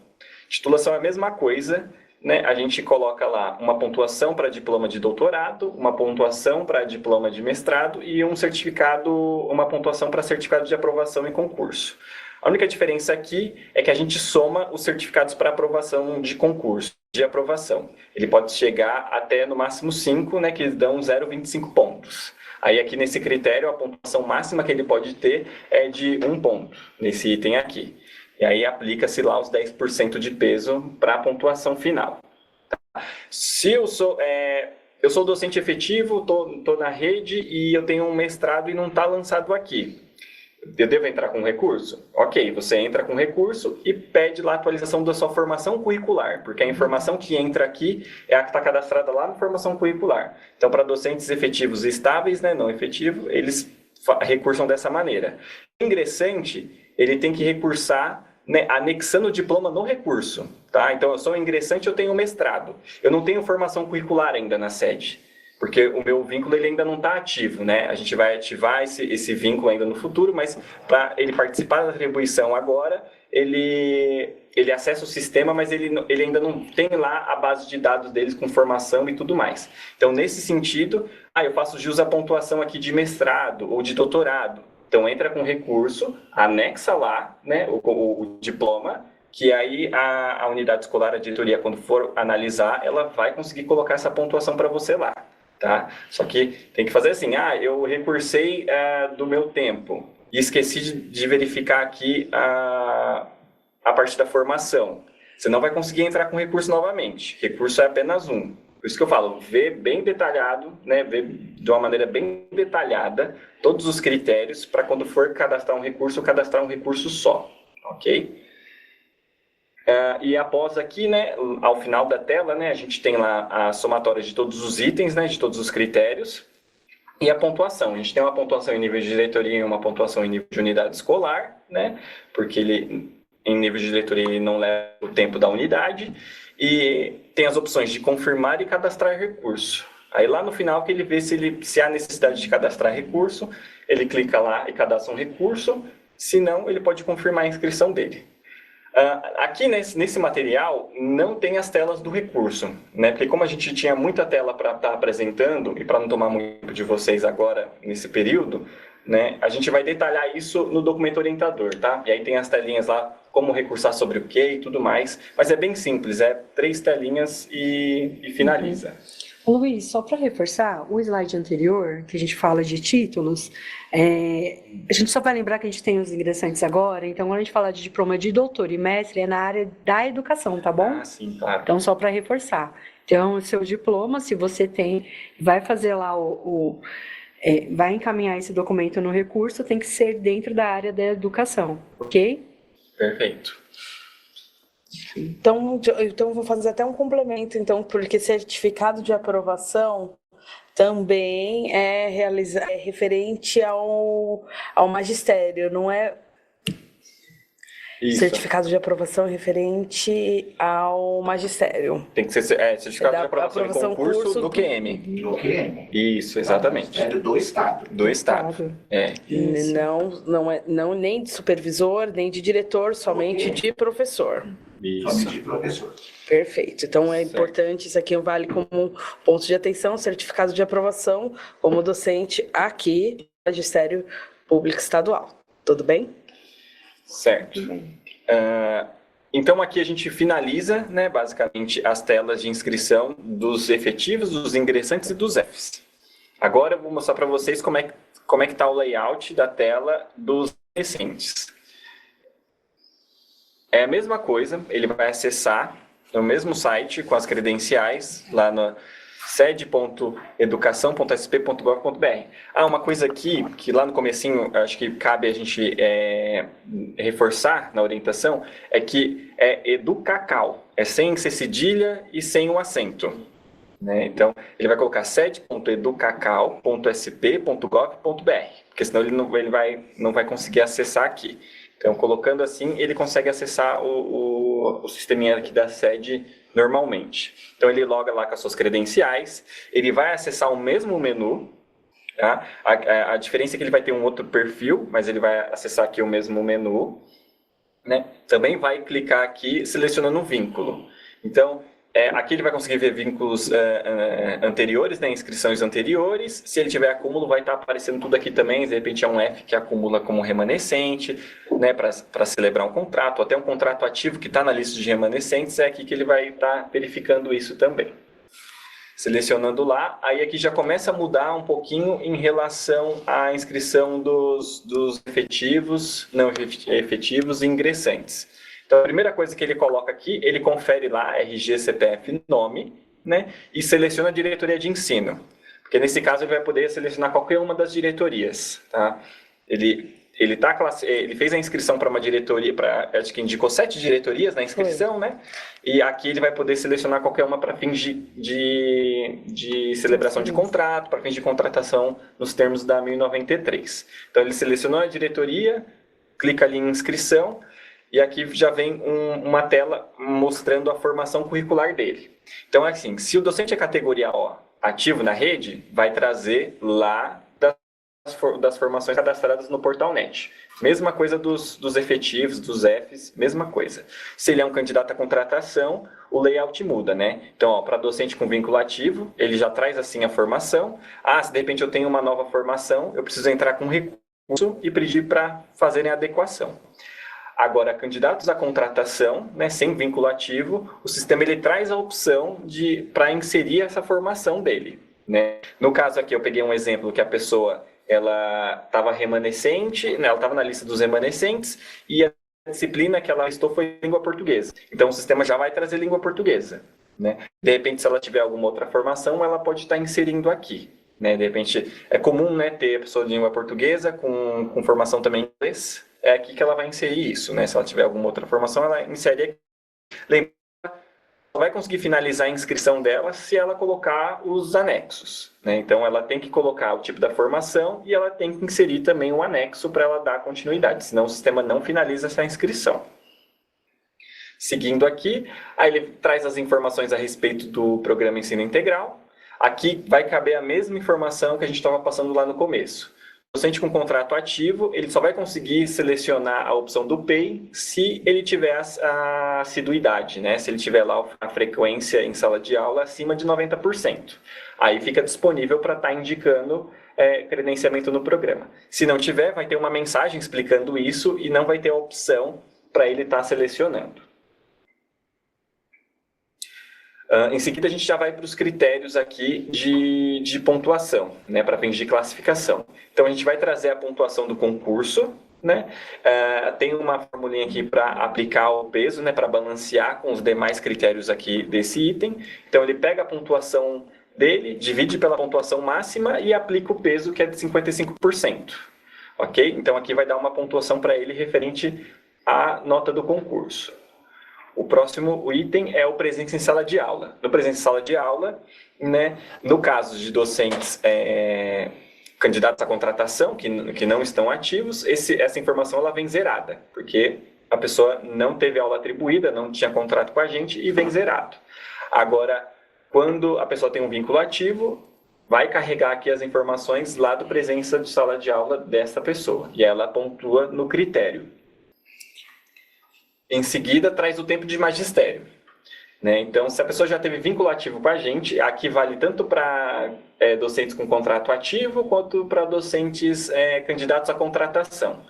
Speaker 3: Titulação é a mesma coisa, né? A gente coloca lá uma pontuação para diploma de doutorado, uma pontuação para diploma de mestrado e um certificado, uma pontuação para certificado de aprovação em concurso. A única diferença aqui é que a gente soma os certificados para aprovação de concurso, de aprovação. Ele pode chegar até no máximo 5, né, que dão 0,25 pontos. Aí aqui nesse critério, a pontuação máxima que ele pode ter é de 1 ponto, nesse item aqui. E aí aplica-se lá os 10% de peso para a pontuação final. Se eu sou docente efetivo, estou na rede e eu tenho um mestrado e não está lançado aqui. Eu devo entrar com recurso? Ok, você entra com recurso e pede lá a atualização da sua formação curricular, porque a informação que entra aqui é a que está cadastrada lá na formação curricular. Então, para docentes efetivos estáveis, né, não efetivo, eles recursam dessa maneira. O ingressante, ele tem que recursar, né, anexando o diploma no recurso. Tá? Então, eu sou ingressante, eu tenho mestrado. Eu não tenho formação curricular ainda na sede, porque o meu vínculo ele ainda não está ativo, né? A gente vai ativar esse vínculo ainda no futuro, mas para ele participar da atribuição agora, ele acessa o sistema, mas ele ainda não tem lá a base de dados deles com formação e tudo mais. Então, nesse sentido, eu faço jus à pontuação aqui de mestrado ou de doutorado. Então, entra com recurso, anexa lá, né, o diploma, que aí a unidade escolar, a diretoria, quando for analisar, ela vai conseguir colocar essa pontuação para você lá. Tá? Só que tem que fazer assim, eu recursei do meu tempo e esqueci de verificar aqui a parte da formação. Você não vai conseguir entrar com recurso novamente. Recurso é apenas um. Por isso que eu falo, vê bem detalhado, né? Vê de uma maneira bem detalhada todos os critérios para quando for cadastrar um recurso só, ok? E após aqui, né, ao final da tela, né, a gente tem lá a somatória de todos os itens, né, de todos os critérios, e a pontuação. A gente tem uma pontuação em nível de diretoria e uma pontuação em nível de unidade escolar, né, porque em nível de diretoria ele não leva o tempo da unidade, e tem as opções de confirmar e cadastrar recurso. Aí lá no final que ele vê se há necessidade de cadastrar recurso, ele clica lá e cadastra um recurso, se não, ele pode confirmar a inscrição dele. Aqui nesse material não tem as telas do recurso, né? Porque como a gente tinha muita tela para estar apresentando e para não tomar muito de vocês agora nesse período, né? A gente vai detalhar isso no documento orientador, tá? E aí tem as telinhas lá, como recursar sobre o que e tudo mais, mas é bem simples, 3 telinhas e finaliza.
Speaker 1: Luiz, só para reforçar, o slide anterior, que a gente fala de títulos, a gente só vai lembrar que a gente tem os ingressantes agora, então quando a gente fala de diploma de doutor e mestre, é na área da educação, tá bom?
Speaker 3: Sim, claro.
Speaker 1: Então, só para reforçar. Então, o seu diploma, se você tem, vai fazer lá vai encaminhar esse documento no recurso, tem que ser dentro da área da educação, ok?
Speaker 3: Perfeito.
Speaker 2: Então vou fazer até um complemento, então, porque certificado de aprovação também é referente ao magistério, não é?
Speaker 3: Isso.
Speaker 2: Certificado de aprovação referente ao magistério.
Speaker 3: Tem que ser certificado de aprovação em concurso do QM.
Speaker 4: Do QM.
Speaker 3: Isso, exatamente.
Speaker 4: Do Estado.
Speaker 3: Do Estado.
Speaker 2: Não nem de supervisor, nem de diretor, somente de professor.
Speaker 3: Isso.
Speaker 4: Somente de professor.
Speaker 2: Perfeito. Então é importante, isso aqui vale como um ponto de atenção, certificado de aprovação como docente aqui, Magistério Público Estadual. Tudo bem?
Speaker 3: Certo. Então aqui a gente finaliza, né, basicamente as telas de inscrição dos efetivos, dos ingressantes e dos Fs. Agora eu vou mostrar para vocês como é que está o layout da tela dos recentes. É a mesma coisa, ele vai acessar no mesmo site com as credenciais lá no sede.educação.sp.gov.br. Uma coisa aqui, que lá no comecinho, acho que cabe a gente reforçar na orientação, é que é educacal, é sem ser cedilha e sem o acento. Né? Então, ele vai colocar sede.educacal.sp.gov.br, porque senão ele não vai conseguir acessar aqui. Então, colocando assim, ele consegue acessar o sisteminha aqui da sede normalmente. Então, ele loga lá com as suas credenciais, ele vai acessar o mesmo menu, tá? A diferença é que ele vai ter um outro perfil, mas ele vai acessar aqui o mesmo menu, né? Também vai clicar aqui selecionando um vínculo. Então, aqui ele vai conseguir ver vínculos anteriores, né, inscrições anteriores. Se ele tiver acúmulo, vai estar aparecendo tudo aqui também. De repente é um F que acumula como remanescente, né, para celebrar um contrato, ou até um contrato ativo que está na lista de remanescentes, é aqui que ele vai estar verificando isso também. Selecionando lá, aí aqui já começa a mudar um pouquinho em relação à inscrição dos efetivos, não efetivos e ingressantes. Então, a primeira coisa que ele coloca aqui, ele confere lá RG, CPF, nome, né, e seleciona a diretoria de ensino. Porque nesse caso ele vai poder selecionar qualquer uma das diretorias, tá? Ele fez a inscrição para uma diretoria, acho que indicou 7 diretorias na inscrição, né? E aqui ele vai poder selecionar qualquer uma para fins de celebração de contrato, para fins de contratação nos termos da 1093. Então ele selecionou a diretoria, clica ali em inscrição, e aqui já vem uma tela mostrando a formação curricular dele. Então é assim, se o docente é categoria O, ativo na rede, vai trazer lá das formações cadastradas no Portal Net. Mesma coisa dos efetivos, dos Fs, mesma coisa. Se ele é um candidato à contratação, o layout muda, né? Então, para docente com vínculo ativo, ele já traz assim a formação. Se de repente eu tenho uma nova formação, eu preciso entrar com recurso e pedir para fazerem a adequação. Agora, candidatos à contratação, né, sem vínculo ativo, o sistema ele traz a opção para inserir essa formação dele, né? No caso aqui, eu peguei um exemplo que a pessoa ela estava remanescente, né, ela estava na lista dos remanescentes e a disciplina que ela listou foi língua portuguesa. Então, o sistema já vai trazer língua portuguesa, né? De repente, se ela tiver alguma outra formação, ela pode estar inserindo aqui, né? De repente, é comum, né, ter a pessoa de língua portuguesa com formação também em inglês. É aqui que ela vai inserir isso, né? Se ela tiver alguma outra formação, ela insere aqui. Lembrando, ela vai conseguir finalizar a inscrição dela se ela colocar os anexos, né? Então, ela tem que colocar o tipo da formação e ela tem que inserir também um anexo para ela dar continuidade, senão o sistema não finaliza essa inscrição. Seguindo aqui, aí ele traz as informações a respeito do programa Ensino Integral. Aqui vai caber a mesma informação que a gente estava passando lá no começo. O docente com contrato ativo, ele só vai conseguir selecionar a opção do PEI se ele tiver a assiduidade, né? Se ele tiver lá a frequência em sala de aula acima de 90%. Aí fica disponível para estar indicando credenciamento no programa. Se não tiver, vai ter uma mensagem explicando isso e não vai ter a opção para ele estar selecionando. Em seguida, a gente já vai para os critérios aqui de pontuação, né, para fins de classificação. Então, a gente vai trazer a pontuação do concurso, né? Tem uma formulinha aqui para aplicar o peso, né, para balancear com os demais critérios aqui desse item. Então, ele pega a pontuação dele, divide pela pontuação máxima e aplica o peso, que é de 55%. Ok? Então, aqui vai dar uma pontuação para ele referente à nota do concurso. O próximo item é o presença em sala de aula. No presença em sala de aula, né, no caso de docentes candidatos à contratação, que não estão ativos, essa informação ela vem zerada, porque a pessoa não teve aula atribuída, não tinha contrato com a gente e vem zerado. Agora, quando a pessoa tem um vínculo ativo, vai carregar aqui as informações lá do presença de sala de aula dessa pessoa, e ela pontua no critério. Em seguida, traz o tempo de magistério, né? Então, se a pessoa já teve vínculo ativo com a gente, aqui vale tanto para docentes com contrato ativo, quanto para docentes candidatos à contratação.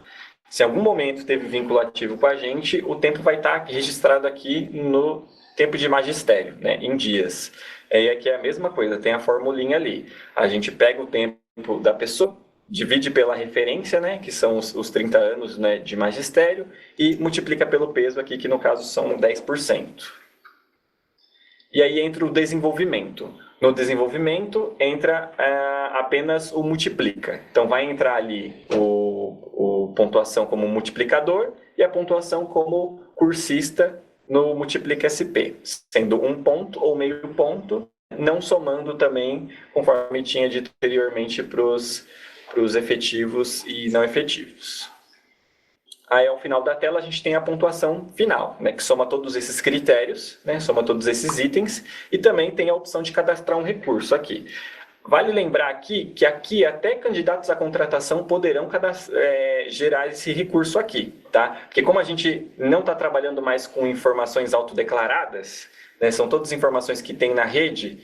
Speaker 3: Se em algum momento teve vínculo ativo com a gente, o tempo vai estar registrado aqui no tempo de magistério, né, em dias. E aqui é a mesma coisa, tem a formulinha ali. A gente pega o tempo da pessoa, divide pela referência, né, que são os 30 anos, né, de magistério, e multiplica pelo peso aqui, que no caso são 10%. E aí entra o desenvolvimento. No desenvolvimento entra apenas o multiplica. Então vai entrar ali o pontuação como multiplicador e a pontuação como cursista no Multiplica SP, sendo 1 ponto ou meio ponto, não somando também, conforme tinha dito anteriormente, para os efetivos e não efetivos. Aí, ao final da tela, a gente tem a pontuação final, né, que soma todos esses critérios, né, soma todos esses itens, e também tem a opção de cadastrar um recurso aqui. Vale lembrar aqui que aqui até candidatos à contratação poderão gerar esse recurso aqui, tá? Porque como a gente não está trabalhando mais com informações autodeclaradas, né, são todas informações que tem na rede,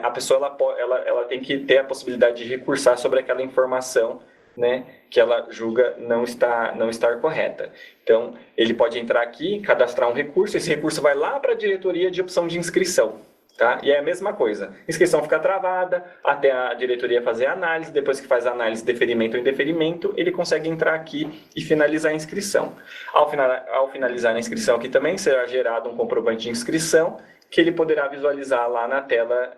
Speaker 3: a pessoa ela tem que ter a possibilidade de recursar sobre aquela informação, né, que ela julga não estar correta. Então, ele pode entrar aqui, cadastrar um recurso, esse recurso vai lá para a diretoria de opção de inscrição, tá? E é a mesma coisa, inscrição fica travada, até a diretoria fazer a análise, depois que faz a análise, deferimento ou indeferimento, ele consegue entrar aqui e finalizar a inscrição. Ao finalizar a inscrição aqui também, será gerado um comprovante de inscrição, que ele poderá visualizar lá na tela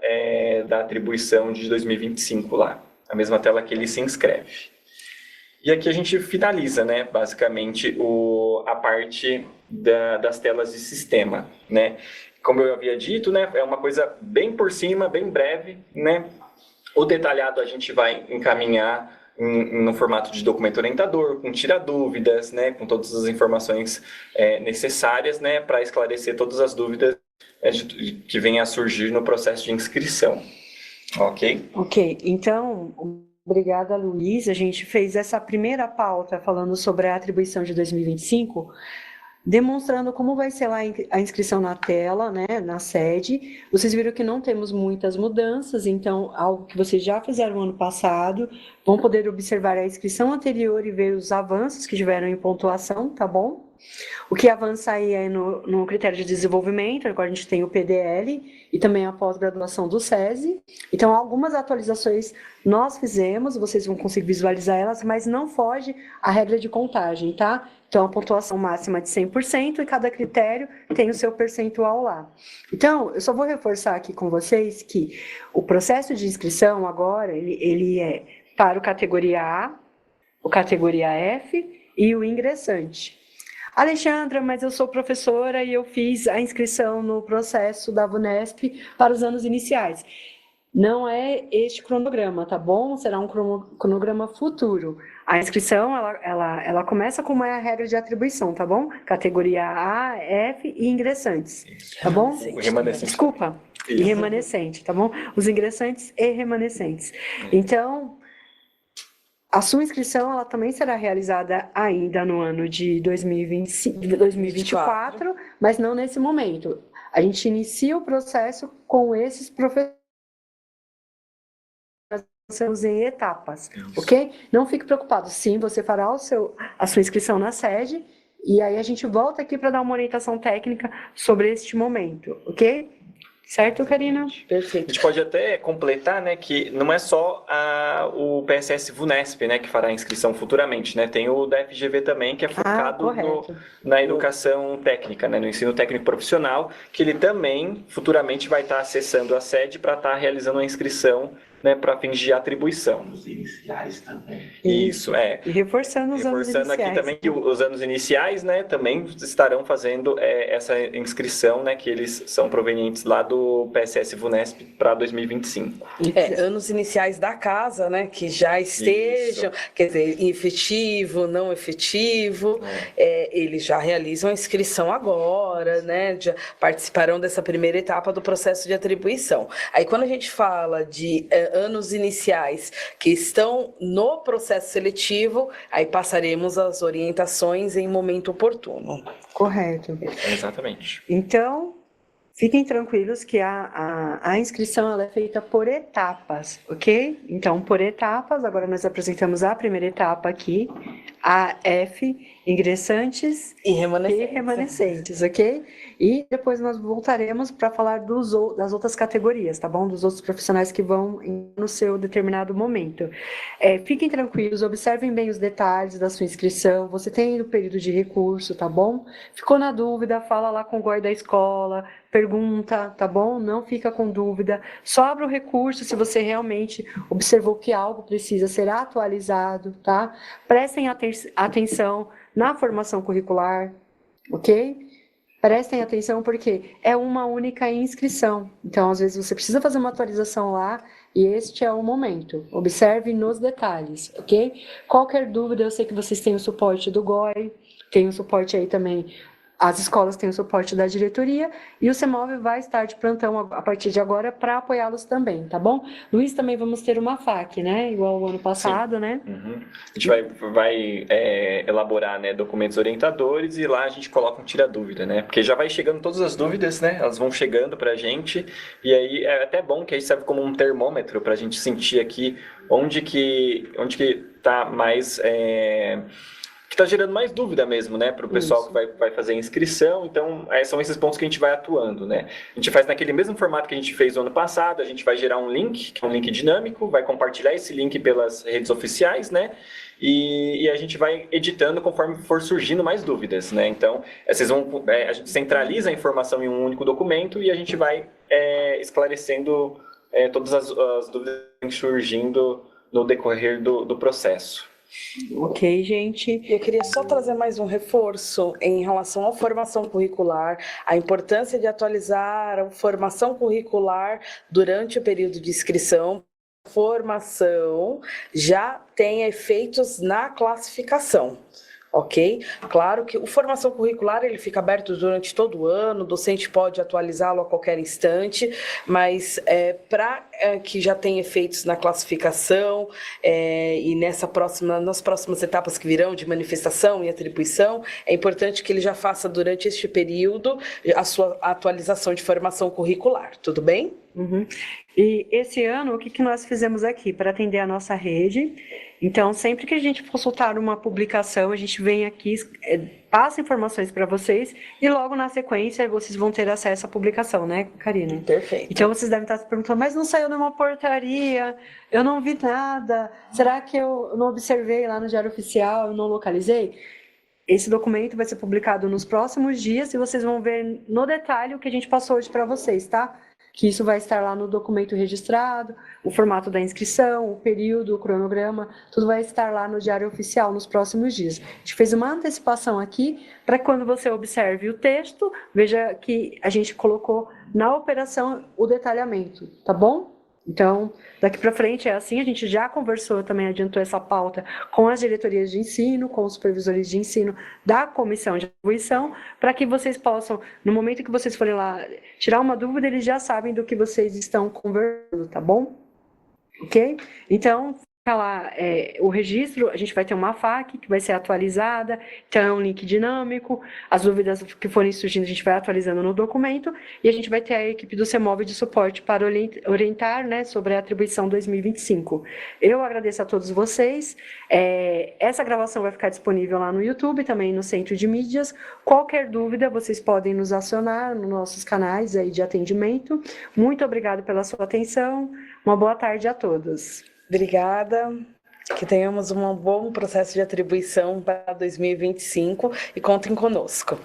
Speaker 3: da atribuição de 2025 lá, a mesma tela que ele se inscreve. E aqui a gente finaliza, né, basicamente, a parte das telas de sistema, né? Como eu havia dito, né, é uma coisa bem por cima, bem breve, né? O detalhado a gente vai encaminhar no formato de documento orientador, com tira-dúvidas, né, com todas as informações necessárias, né, para esclarecer todas as dúvidas que venham a surgir no processo de inscrição. Ok?
Speaker 1: Ok, então, obrigada, Luiz. A gente fez essa primeira pauta falando sobre a atribuição de 2025, demonstrando como vai ser lá a inscrição na tela, né, na sede. Vocês viram que não temos muitas mudanças, então, algo que vocês já fizeram ano passado, vão poder observar a inscrição anterior e ver os avanços que tiveram em pontuação, tá bom? O que avança aí é no critério de desenvolvimento, agora a gente tem o PDL e também a pós-graduação do SESI. Então, algumas atualizações nós fizemos, vocês vão conseguir visualizar elas, mas não foge à regra de contagem, tá? Então, a pontuação máxima é de 100% e cada critério tem o seu percentual lá. Então, eu só vou reforçar aqui com vocês que o processo de inscrição agora, ele é para o categoria A, o categoria F e o ingressante. Alexandra, mas eu sou professora e eu fiz a inscrição no processo da VUNESP para os anos iniciais. Não é este cronograma, tá bom? Será um cronograma futuro. A inscrição, ela começa como é a regra de atribuição, tá bom? Categoria A, F e ingressantes, tá bom?
Speaker 3: Remanescente.
Speaker 1: Desculpa, e remanescente, tá bom? Os ingressantes e remanescentes. Então, a sua inscrição ela também será realizada ainda no ano de 2024, mas não nesse momento. A gente inicia o processo com esses professores em etapas, ok? Não fique preocupado, sim, você fará a sua inscrição na sede e aí a gente volta aqui para dar uma orientação técnica sobre este momento, ok? Certo, Karina?
Speaker 2: Perfeito.
Speaker 3: A gente pode até completar, né, que não é só o PSS VUNESP, né, que fará a inscrição futuramente, né? Tem o da FGV também, que é focado na educação técnica, né, no ensino técnico profissional, que ele também futuramente vai estar acessando a sede para estar realizando a inscrição, né, para fins de atribuição.
Speaker 4: Os iniciais também.
Speaker 3: Isso,
Speaker 1: E reforçando os anos iniciais.
Speaker 3: Reforçando aqui também que os anos iniciais, né, também estarão fazendo essa inscrição, né, que eles são provenientes lá do PSS VUNESP para 2025.
Speaker 2: Anos iniciais da casa, né, que já estejam, quer dizer, efetivo, não efetivo, eles já realizam a inscrição agora, né, já participarão dessa primeira etapa do processo de atribuição. Aí quando a gente fala de anos iniciais que estão no processo seletivo, aí passaremos as orientações em momento oportuno.
Speaker 1: Correto.
Speaker 3: Exatamente.
Speaker 1: Então, fiquem tranquilos que a inscrição ela é feita por etapas, ok? Então, por etapas, agora nós apresentamos a primeira etapa aqui, a F, ingressantes
Speaker 2: E
Speaker 1: remanescentes, ok? E depois nós voltaremos para falar das outras categorias, tá bom? Dos outros profissionais que vão no seu determinado momento. Fiquem tranquilos, observem bem os detalhes da sua inscrição, você tem o período de recurso, tá bom? Ficou na dúvida, fala lá com o GOI da escola, pergunta, tá bom? Não fica com dúvida, só abra o recurso se você realmente observou que algo precisa ser atualizado, tá? Prestem atenção na formação curricular, ok? Prestem atenção porque é uma única inscrição. Então, às vezes, você precisa fazer uma atualização lá, e este é o momento. Observe nos detalhes, ok? Qualquer dúvida, eu sei que vocês têm o suporte do GOI, tem o suporte aí também, as escolas têm o suporte da diretoria, e o CEMOV vai estar de plantão a partir de agora para apoiá-los também, tá bom? Luiz, também vamos ter uma FAQ, né? Igual o ano passado, né?
Speaker 3: Uhum. A gente vai elaborar, né, documentos orientadores e lá a gente coloca um tira-dúvida, né? Porque já vai chegando todas as dúvidas, né? Elas vão chegando para a gente e aí é até bom que a gente serve como um termômetro para a gente sentir aqui onde que tá mais... que está gerando mais dúvida mesmo, né, para o pessoal que vai fazer a inscrição. Então, são esses pontos que a gente vai atuando, né. A gente faz naquele mesmo formato que a gente fez no ano passado, a gente vai gerar um link, que é um link dinâmico, vai compartilhar esse link pelas redes oficiais, né, e a gente vai editando conforme for surgindo mais dúvidas, né. Então, a gente centraliza a informação em um único documento e a gente vai esclarecendo todas as dúvidas que vêm surgindo no decorrer do processo.
Speaker 1: Ok, gente.
Speaker 2: Eu queria só trazer mais um reforço em relação à formação curricular, a importância de atualizar a formação curricular durante o período de inscrição. A formação já tem efeitos na classificação. Ok? Claro que a formação curricular ele fica aberto durante todo o ano, o docente pode atualizá-lo a qualquer instante, mas para que já tenha efeitos na classificação e nas próximas etapas que virão de manifestação e atribuição, é importante que ele já faça durante este período a sua atualização de formação curricular, tudo bem?
Speaker 1: Uhum. E esse ano, o que nós fizemos aqui para atender a nossa rede? Então, sempre que a gente for soltar uma publicação, a gente vem aqui, passa informações para vocês e logo na sequência vocês vão ter acesso à publicação, né, Karina?
Speaker 2: Perfeito.
Speaker 1: Então, vocês devem estar se perguntando, mas não saiu nenhuma portaria, eu não vi nada, será que eu não observei lá no Diário Oficial, eu não localizei? Esse documento vai ser publicado nos próximos dias e vocês vão ver no detalhe o que a gente passou hoje para vocês, tá? Que isso vai estar lá no documento registrado, o formato da inscrição, o período, o cronograma, tudo vai estar lá no Diário Oficial nos próximos dias. A gente fez uma antecipação aqui, para quando você observe o texto, veja que a gente colocou na operação o detalhamento, tá bom? Então, daqui para frente é assim, a gente já conversou, também adiantou essa pauta com as diretorias de ensino, com os supervisores de ensino da comissão de atribuição, para que vocês possam, no momento que vocês forem lá tirar uma dúvida, eles já sabem do que vocês estão conversando, tá bom? Ok? Então, fica lá o registro, a gente vai ter uma FAQ que vai ser atualizada, então é um link dinâmico, as dúvidas que forem surgindo a gente vai atualizando no documento e a gente vai ter a equipe do CEMOV de suporte para orientar, né, sobre a atribuição 2025. Eu agradeço a todos vocês, essa gravação vai ficar disponível lá no YouTube, também no Centro de Mídias. Qualquer dúvida, vocês podem nos acionar nos nossos canais aí de atendimento. Muito obrigada pela sua atenção, uma boa tarde a todos.
Speaker 2: Obrigada, que tenhamos um bom processo de atribuição para 2025 e contem conosco.